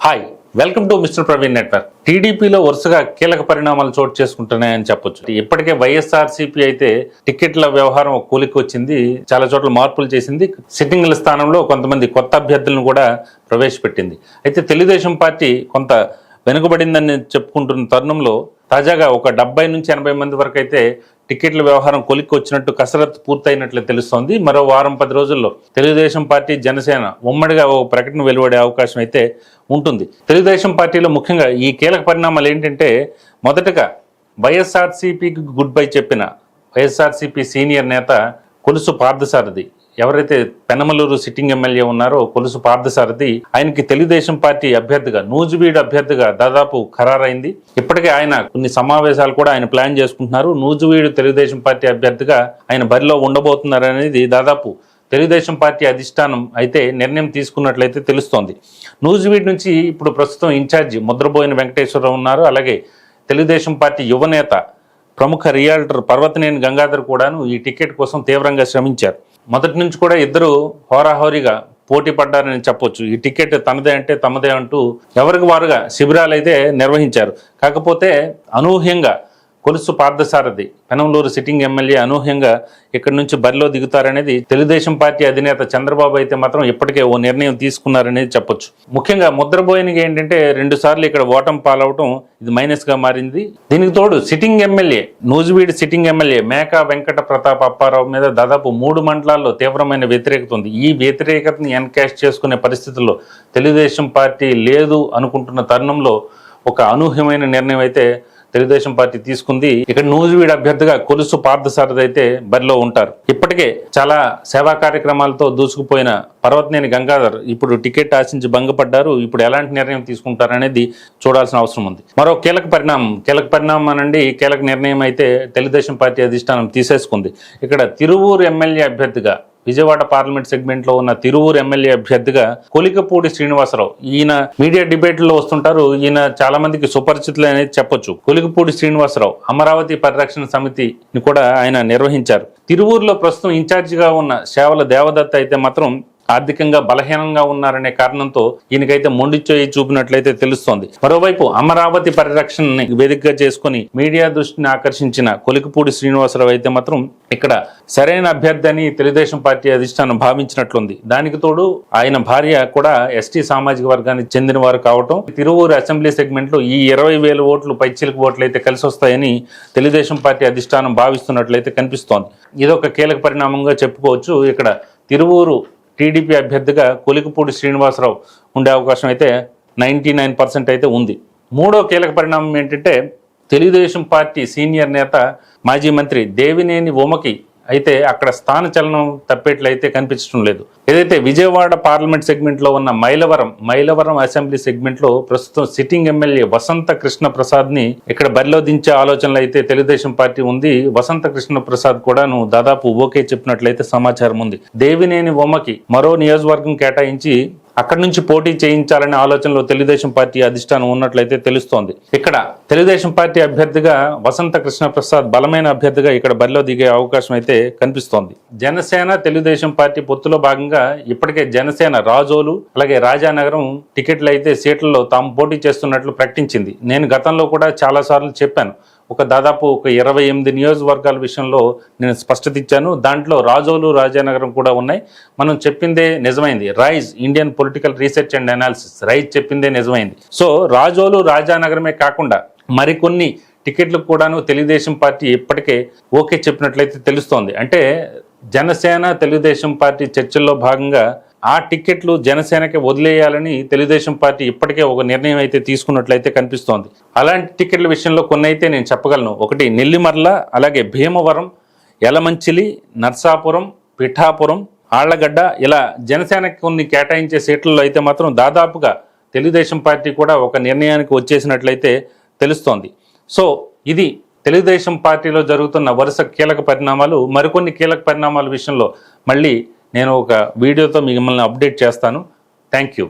Hi welcome to mister Praveen network. టీడీపీలో వరుసగా కీలక పరిణామాలు చోటు చేసుకుంటున్నాయని చెప్పొచ్చు. ఇప్పటికే వైఎస్ఆర్సీపీ అయితే టికెట్ల వ్యవహారం ఒక కూలికి వచ్చింది, చాలా చోట్ల మార్పులు చేసింది, సిట్టింగ్ల స్థానంలో కొంతమంది కొత్త అభ్యర్థులను కూడా ప్రవేశపెట్టింది. అయితే తెలుగుదేశం పార్టీ కొంత వెనుకబడిందని చెప్పుకుంటున్న తరుణంలో తాజాగా ఒక 70 నుంచి 80 మంది వరకు అయితే టికెట్ల వ్యవహారం కొలిక్కి వచ్చినట్టు కసరత్తు పూర్తయినట్లు తెలుస్తోంది. మరో వారం 10 రోజుల్లో తెలుగుదేశం పార్టీ జనసేన ఉమ్మడిగా ఒక ప్రకటన వెలువడే అవకాశం అయితే ఉంటుంది. తెలుగుదేశం పార్టీలో ముఖ్యంగా ఈ కీలక పరిణామాలు ఏంటంటే, మొదటగా వైఎస్ఆర్సీపీకి గుడ్ బై చెప్పిన వైఎస్ఆర్సీపీ సీనియర్ నేత కొలుసు పార్థసారథి, ఎవరైతే పెనమలూరు సిట్టింగ్ ఎమ్మెల్యే ఉన్నారో కొలుసు పార్థసారథి, ఆయనకి తెలుగుదేశం పార్టీ అభ్యర్థిగా నూజివీడు అభ్యర్థిగా దాదాపు ఖరారైంది. ఇప్పటికే ఆయన కొన్ని సమావేశాలు కూడా ఆయన ప్లాన్ చేసుకుంటున్నారు. నూజివీడు తెలుగుదేశం పార్టీ అభ్యర్థిగా ఆయన బరిలో ఉండబోతున్నారు అనేది దాదాపు తెలుగుదేశం పార్టీ అధిష్టానం అయితే నిర్ణయం తీసుకున్నట్లయితే తెలుస్తోంది. నూజివీడు నుంచి ఇప్పుడు ప్రస్తుతం ఇన్ఛార్జి ముద్రబోయిన వెంకటేశ్వరరావు ఉన్నారు. అలాగే తెలుగుదేశం పార్టీ యువనేత ప్రముఖ రియాల్టర్ పర్వతనేని గంగాధర్ కూడాను ఈ టికెట్ కోసం తీవ్రంగా శ్రమించారు. మొదటి నుంచి కూడా ఇద్దరు హోరాహోరీగా పోటీ పడ్డారని చెప్పొచ్చు. ఈ టికెట్ తనదే అంటే తమదే అంటూ ఎవరికి వారుగా శిబిరాలు అయితే నిర్వహించారు. కాకపోతే అనూహ్యంగా కొలుసు పార్థసారథి పెనంలూరు సిట్టింగ్ ఎమ్మెల్యే అనూహ్యంగా ఇక్కడి నుంచి బరిలో దిగుతారనేది తెలుగుదేశం పార్టీ అధినేత చంద్రబాబు అయితే మాత్రం ఇప్పటికే ఓ నిర్ణయం తీసుకున్నారనేది చెప్పొచ్చు. ముఖ్యంగా ముద్రబోయినకి ఏంటంటే 2 సార్లు ఇక్కడ ఓటమి పాలవటం ఇది మైనస్గా మారింది. దీనికి తోడు sitting MLA Nuzvid sitting MLA Meka Venkata Pratap Apparao మీద దాదాపు 3 మండలాల్లో తీవ్రమైన వ్యతిరేకత ఉంది. ఈ వ్యతిరేకతని ఎన్కాష్ చేసుకునే పరిస్థితుల్లో తెలుగుదేశం పార్టీ లేదు అనుకుంటున్న తరుణంలో ఒక అనూహ్యమైన నిర్ణయం అయితే తెలుగుదేశం పార్టీ తీసుకుంది. ఇక్కడ నూజివీడు అభ్యర్థిగా కొలుసు పార్థసారథి అయితే బరిలో ఉంటారు. ఇప్పటికే చాలా సేవా కార్యక్రమాలతో దూసుకుపోయిన పర్వతనేని గంగాధర్ ఇప్పుడు టికెట్ ఆశించి భంగపడ్డారు. ఇప్పుడు ఎలాంటి నిర్ణయం తీసుకుంటారనేది చూడాల్సిన అవసరం ఉంది. మరో కీలక పరిణామం అనండి, కీలక నిర్ణయం అయితే తెలుగుదేశం పార్టీ అధిష్టానం తీసేసుకుంది. ఇక్కడ తిరువూరు ఎమ్మెల్యే అభ్యర్థిగా విజయవాడ పార్లమెంట్ సెగ్మెంట్ లో ఉన్న తిరువూరు ఎమ్మెల్యే అభ్యర్థిగా కొలికపూడి శ్రీనివాసరావు, ఈయన మీడియా డిబేట్లో వస్తుంటారు, ఈయన చాలా మందికి సుపరిచితులు అనేది చెప్పొచ్చు. కొలికపూడి శ్రీనివాసరావు అమరావతి పరిరక్షణ సమితిని కూడా ఆయన నిర్వహించారు. తిరువూరులో ప్రస్తుతం ఇన్ఛార్జిగా ఉన్న సేవల దేవదత్త అయితే మాత్రం ఆర్థికంగా బలహీనంగా ఉన్నారనే కారణంతో ఈయనకైతే మొండిచేయి చూపినట్లయితే తెలుస్తోంది. మరోవైపు అమరావతి పరిరక్షణని వేదికగా చేసుకుని మీడియా దృష్టిని ఆకర్షించిన కొలికపూడి శ్రీనివాసరావు అయితే మాత్రం ఇక్కడ సరైన అభ్యర్థి అని తెలుగుదేశం పార్టీ అధిష్టానం భావించినట్లుంది. దానికి తోడు ఆయన భార్య కూడా ఎస్టీ సామాజిక వర్గానికి చెందిన వారు కావటం, తిరువూరు అసెంబ్లీ సెగ్మెంట్ లో ఈ 20,000 ఓట్లు పైచిలకు ఓట్లు అయితే కలిసి వస్తాయని తెలుగుదేశం పార్టీ అధిష్టానం భావిస్తున్నట్లయితే కనిపిస్తోంది. ఇదొక కీలక పరిణామంగా చెప్పుకోవచ్చు. ఇక్కడ తిరువూరు టీడీపీ అభ్యర్థిగా కొలికపూడి శ్రీనివాసరావు ఉండే అవకాశం అయితే 99% అయితే ఉంది. మూడో కీలక పరిణామం ఏంటంటే, తెలుగుదేశం పార్టీ సీనియర్ నేత మాజీ మంత్రి దేవినేని ఉమకి అయితే అక్కడ స్థాన చలనం తప్పేట్లయితే కనిపించడం లేదు. ఏదైతే విజయవాడ పార్లమెంట్ సెగ్మెంట్లో ఉన్న మైలవరం అసెంబ్లీ సెగ్మెంట్లో ప్రస్తుతం సిట్టింగ్ ఎమ్మెల్యే వసంత కృష్ణ ప్రసాద్ని ఇక్కడ బరిలో దించే ఆలోచనలు అయితే తెలుగుదేశం పార్టీ ఉంది. వసంత కృష్ణ ప్రసాద్ కూడాను దాదాపు ఓకే చెప్పినట్లయితే సమాచారం ఉంది. దేవినేని ఉమకి మరో నియోజకవర్గం కేటాయించి అక్కడి నుంచి పోటీ చేయించాలనే ఆలోచనలో తెలుగుదేశం పార్టీ అధిష్టానం ఉన్నట్లయితే తెలుస్తోంది. ఇక్కడ తెలుగుదేశం పార్టీ అభ్యర్థిగా వసంత కృష్ణ ప్రసాద్ బలమైన అభ్యర్థిగా ఇక్కడ బరిలో దిగే అవకాశం అయితే కనిపిస్తోంది. జనసేన తెలుగుదేశం పార్టీ పొత్తులో భాగంగా ఇప్పటికే జనసేన రాజోలు అలాగే రాజానగరం టికెట్లు అయితే సీట్లలో తాము పోటీ చేస్తున్నట్లు ప్రకటించింది. నేను గతంలో కూడా చాలా సార్లు చెప్పాను. దాదాపు 28 నియోజకవర్గాల విషయంలో నేను స్పష్టత ఇచ్చాను. దాంట్లో రాజోలు రాజానగరం కూడా ఉన్నాయి. మనం చెప్పిందే నిజమైంది. Rise Indian political research and analysis Rise చెప్పిందే నిజమైంది. సో రాజోలు రాజానగరమే కాకుండా మరికొన్ని టికెట్లకు కూడాను తెలుగుదేశం పార్టీ ఇప్పటికే ఓకే చెప్పినట్లయితే తెలుస్తోంది. అంటే జనసేన తెలుగుదేశం పార్టీ చర్చల్లో భాగంగా ఆ టికెట్లు జనసేనకి వదిలేయాలని తెలుగుదేశం పార్టీ ఇప్పటికే ఒక నిర్ణయం అయితే తీసుకున్నట్లయితే కనిపిస్తోంది. అలాంటి టికెట్ల విషయంలో కొన్ని అయితే నేను చెప్పగలను. ఒకటి నెల్లిమర్ల, అలాగే భీమవరం, యలమంచిలి, నర్సాపురం, పిఠాపురం, ఆళ్లగడ్డ, ఇలా జనసేనకి కొన్ని కేటాయించే సీట్లలో అయితే మాత్రం దాదాపుగా తెలుగుదేశం పార్టీ కూడా ఒక నిర్ణయానికి వచ్చేసినట్లయితే తెలుస్తోంది. సో ఇది తెలుగుదేశం పార్టీలో జరుగుతున్న వరుస కీలక పరిణామాలు. మరికొన్ని కీలక పరిణామాల విషయంలో మళ్ళీ నేను ఒక వీడియోతో మిమ్మల్ని అప్డేట్ చేస్తాను. Thank you.